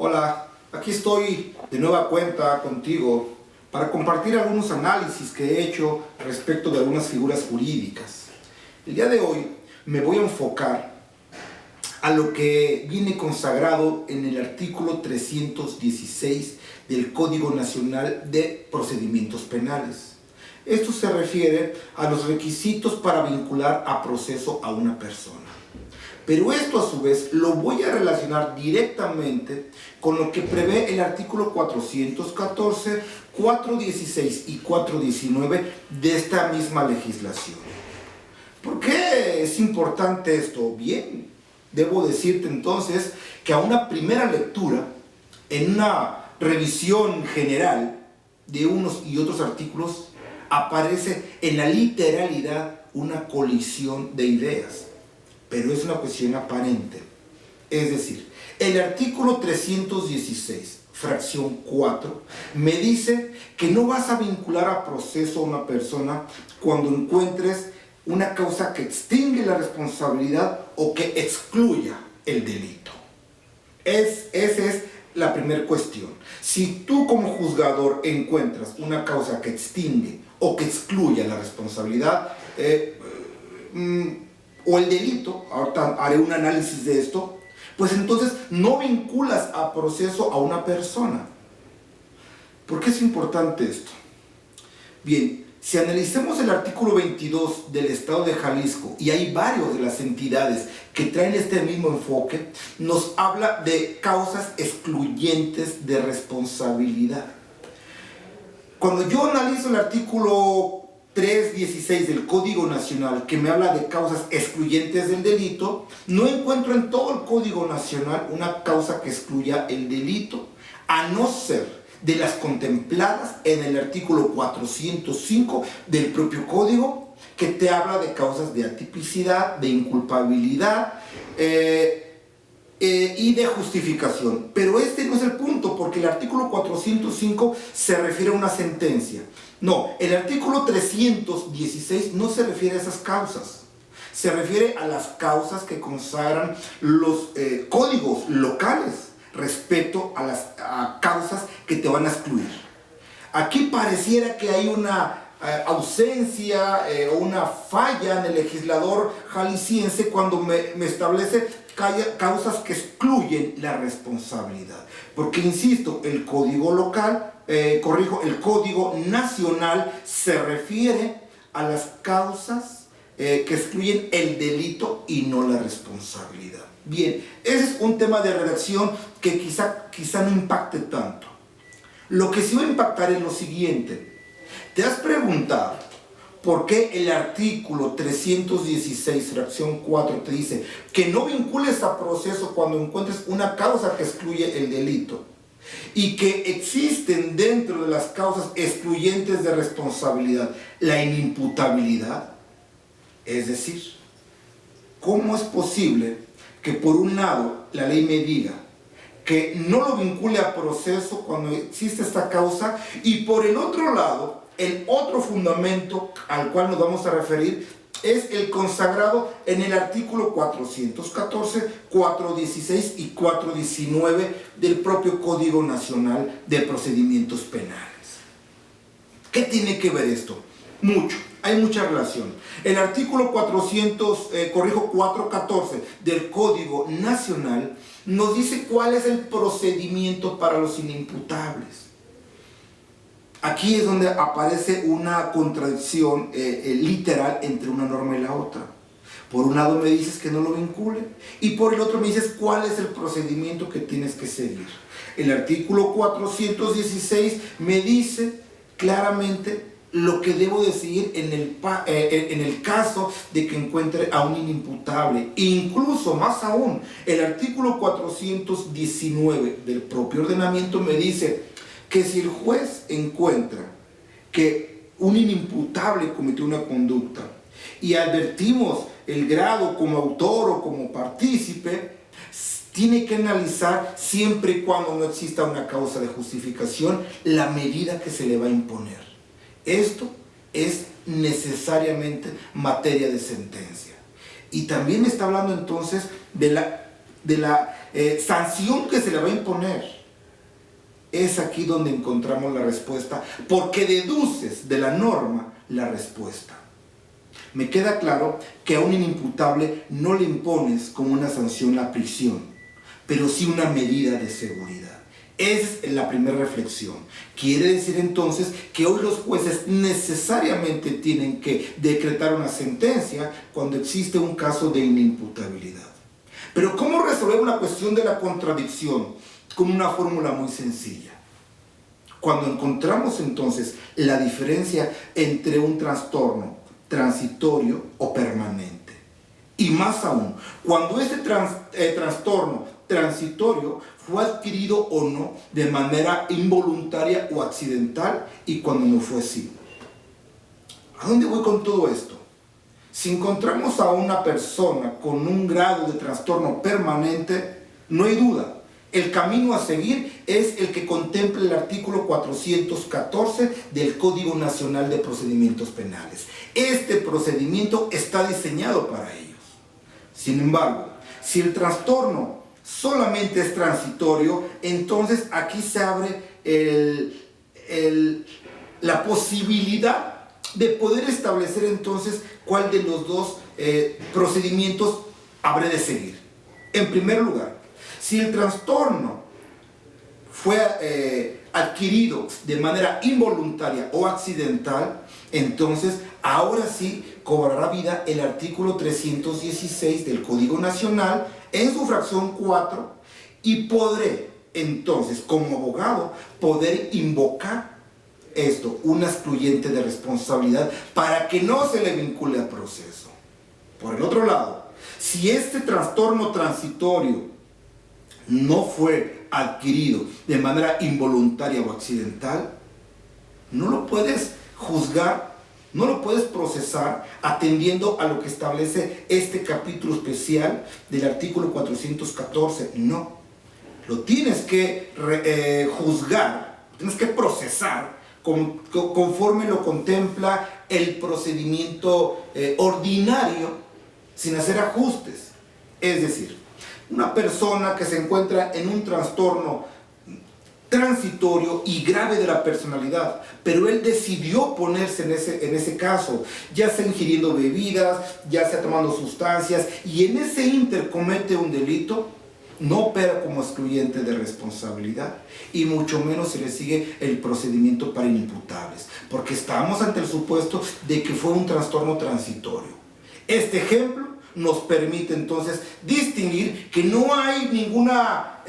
Hola, aquí estoy de nueva cuenta contigo para compartir algunos análisis que he hecho respecto de algunas figuras jurídicas. El día de hoy me voy a enfocar a lo que viene consagrado en el artículo 316 del Código Nacional de Procedimientos Penales. Esto se refiere a los requisitos para vincular a proceso a una persona. Pero esto a su vez lo voy a relacionar directamente con lo que prevé el artículo 414, 416 y 419 de esta misma legislación. ¿Por qué es importante esto? Bien, debo decirte entonces que a una primera lectura, en una revisión general de unos y otros artículos, aparece en la literalidad una colisión de ideas. Pero es una cuestión aparente. Es decir, el artículo 316, fracción 4, me dice que no vas a vincular a proceso a una persona cuando encuentres una causa que extingue la responsabilidad o que excluya el delito. Esa es la primera cuestión. Si tú como juzgador encuentras una causa que extingue o que excluya la responsabilidad, o el delito, ahorita haré un análisis de esto, pues entonces no vinculas a proceso a una persona. ¿Por qué es importante esto? Bien, si analicemos el artículo 22 del Estado de Jalisco, y hay varios de las entidades que traen este mismo enfoque, nos habla de causas excluyentes de responsabilidad. Cuando yo analizo el artículo 316 del Código Nacional, que me habla de causas excluyentes del delito, no encuentro en todo el Código Nacional una causa que excluya el delito, a no ser de las contempladas en el artículo 405 del propio Código, que te habla de causas de atipicidad, de inculpabilidad y de justificación. Pero este no es el punto, porque el artículo 405 se refiere a una sentencia. No, el artículo 316 no se refiere a esas causas. Se refiere a las causas que consagran los códigos locales respecto a las causas que te van a excluir. Aquí pareciera que hay una ausencia o una falla en el legislador jalisciense cuando me establece causas que excluyen la responsabilidad. Porque, insisto, el código local, el código nacional se refiere a las causas que excluyen el delito y no la responsabilidad. Bien, ese es un tema de redacción que quizá no impacte tanto. Lo que sí va a impactar es lo siguiente. ¿Te has preguntado por qué el artículo 316, fracción 4, te dice que no vincules a proceso cuando encuentres una causa que excluye el delito? Y que existen dentro de las causas excluyentes de responsabilidad la inimputabilidad. Es decir, ¿cómo es posible que por un lado la ley me diga que no lo vincule a proceso cuando existe esta causa, y por el otro lado, el otro fundamento al cual nos vamos a referir es el consagrado en el artículo 414, 416 y 419 del propio Código Nacional de Procedimientos Penales? ¿Qué tiene que ver esto? Mucho, hay mucha relación. El artículo 414 del Código Nacional nos dice cuál es el procedimiento para los inimputables. Aquí es donde aparece una contradicción literal entre una norma y la otra. Por un lado me dices que no lo vincule, y por el otro me dices cuál es el procedimiento que tienes que seguir. El artículo 416 me dice claramente lo que debo de seguir en el caso de que encuentre a un inimputable. Incluso más aún, el artículo 419 del propio ordenamiento me dice que si el juez encuentra que un inimputable cometió una conducta y advertimos el grado como autor o como partícipe, tiene que analizar, siempre y cuando no exista una causa de justificación, la medida que se le va a imponer. Esto es necesariamente materia de sentencia. Y también me está hablando entonces de la sanción que se le va a imponer. Es aquí donde encontramos la respuesta, porque deduces de la norma la respuesta. Me queda claro que a un inimputable no le impones como una sanción la prisión, pero sí una medida de seguridad. Es la primera reflexión. Quiere decir entonces que hoy los jueces necesariamente tienen que decretar una sentencia cuando existe un caso de inimputabilidad. Pero ¿cómo resolver una cuestión de la contradicción? Con una fórmula muy sencilla. Cuando encontramos entonces la diferencia entre un trastorno transitorio o permanente, y más aún, cuando este trastorno transitorio fue adquirido o no de manera involuntaria o accidental, y cuando no fue así. ¿A dónde voy con todo esto? Si encontramos a una persona con un grado de trastorno permanente, no hay duda, el camino a seguir es el que contempla el artículo 414 del Código Nacional de Procedimientos Penales. Este procedimiento está diseñado para ellos. Sin embargo, si el trastorno solamente es transitorio, entonces aquí se abre la posibilidad de poder establecer entonces cuál de los dos procedimientos habré de seguir. En primer lugar, si el trastorno fue adquirido de manera involuntaria o accidental, entonces ahora sí cobrará vida el artículo 316 del Código Nacional en su fracción 4, y podré entonces como abogado poder invocar una excluyente de responsabilidad para que no se le vincule al proceso. Por el otro lado, si este trastorno transitorio no fue adquirido de manera involuntaria o accidental, no lo puedes juzgar, no lo puedes procesar atendiendo a lo que establece este capítulo especial del artículo 414. No, lo tienes que juzgar, lo tienes que procesar conforme lo contempla el procedimiento ordinario, sin hacer ajustes. Es decir, una persona que se encuentra en un trastorno transitorio y grave de la personalidad, pero él decidió ponerse en ese caso, ya sea ingiriendo bebidas, ya sea tomando sustancias, y en ese ínter comete un delito, no opera como excluyente de responsabilidad, y mucho menos se le sigue el procedimiento para inimputables, porque estamos ante el supuesto de que fue un trastorno transitorio. Este ejemplo nos permite entonces distinguir que no hay ninguna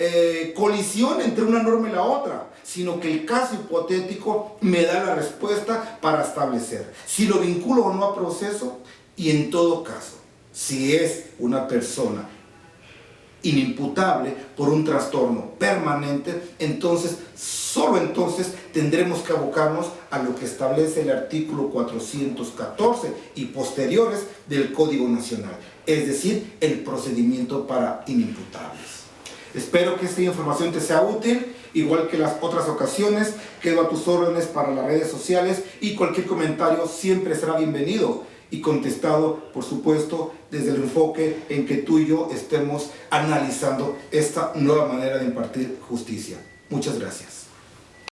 colisión entre una norma y la otra, sino que el caso hipotético me da la respuesta para establecer si lo vinculo o no a proceso, y en todo caso, si es una persona inimputable por un trastorno permanente, entonces, solo entonces tendremos que abocarnos a lo que establece el artículo 414 y posteriores del Código Nacional, es decir, el procedimiento para inimputables. Espero que esta información te sea útil, igual que las otras ocasiones. Quedo a tus órdenes para las redes sociales, y cualquier comentario siempre será bienvenido y contestado, por supuesto, desde el enfoque en que tú y yo estemos analizando esta nueva manera de impartir justicia. Muchas gracias.